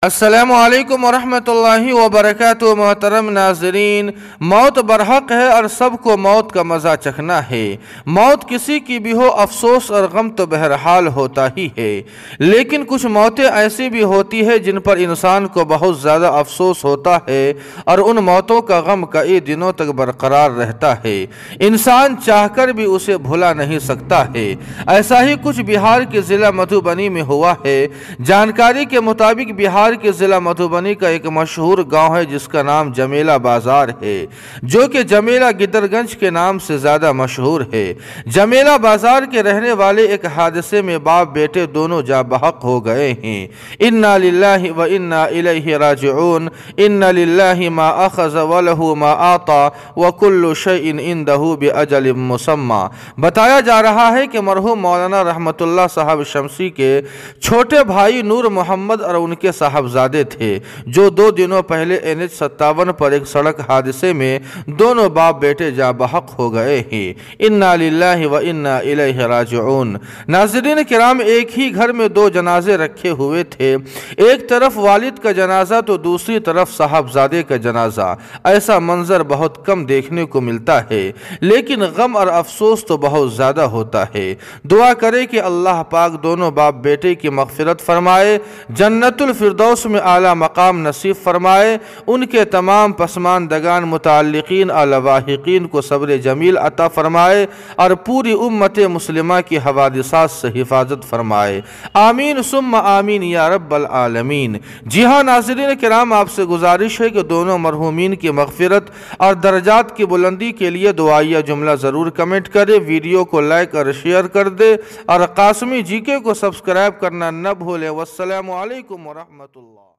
अस्सलामुअलैकुम वरहमतुल्लाहि वबरकातुहू। मोहतरम नाज़रीन, मौत बरहक है और सबको मौत का मज़ा चखना है। मौत किसी की भी हो, अफसोस और गम तो बहरहाल होता ही है, लेकिन कुछ मौतें ऐसी भी होती है जिन पर इंसान को बहुत ज़्यादा अफसोस होता है और उन मौतों का गम कई दिनों तक बरकरार रहता है। इंसान चाहकर भी उसे भुला नहीं सकता है। ऐसा ही कुछ बिहार के ज़िला मधुबनी में हुआ है। जानकारी के मुताबिक बिहार के ज़िला मधुबनी का एक मशहूर गांव है जिसका नाम जमेला बाजार है, जो कि जमेला गिदरगंज के नाम से ज़्यादा मशहूर है। जमेला बाजार के रहने वाले एक हादसे में बाप बेटे दोनों जा बहक हो गए हैं। इन्ना लिल्लाहि व इन्ना इलैहि राजिऊन। इन्ना लिल्लाहि मा अखज़ व लहू मा आता व कुल्लु शैइन इंदहू बिअजलिम मुसम्मा। बताया जा रहा है कि मरहूम मौलाना रहमतुल्लाह साहब शमसी के छोटे भाई नूर मोहम्मद और उनके साहबजादे थे, जो 2 दिनों पहले NH57 पर एक सड़क हादसे में दोनों बाप बेटे जा बहक हो गए हैं। इन्ना लिल्लाहि व इन्ना इलैहि राजिऊन। नाज़रीन किराम, एक ही घर में 2 जनाजे रखे हुए थे। एक तरफ वालिद का जनाजा तो दूसरी तरफ साहबजादे का जनाजा। ऐसा मंजर बहुत कम देखने को मिलता है, लेकिन गम और अफसोस तो बहुत ज़्यादा होता है। दुआ करें कि अल्लाह पाक दोनों बाप बेटे की मग़फ़िरत फरमाए, जन्नतुल फिरदौस में आला मकाम नसीब फरमाए, उनके तमाम पसमानदगान मुताल्लिकीन और लवाहिकीन को सब्र जमील अता फरमाए और पूरी उम्मत मुस्लिमा की हवादिसात से हिफाजत फरमाए। आमीन सुम्मा आमीन या रब्बल आलमीन। जी हाँ नाज़रीन किराम, आपसे गुजारिश है कि दोनों मरहूमीन की मग़फ़िरत और दर्जात की बुलंदी के लिए दुआइया जुमला ज़रूर कमेंट करें, वीडियो को लाइक और शेयर कर दे और कासमी जीके को सब्सक्राइब करना न भूलें। वस्सलामु अलैकुम वरहमतुल्लाह।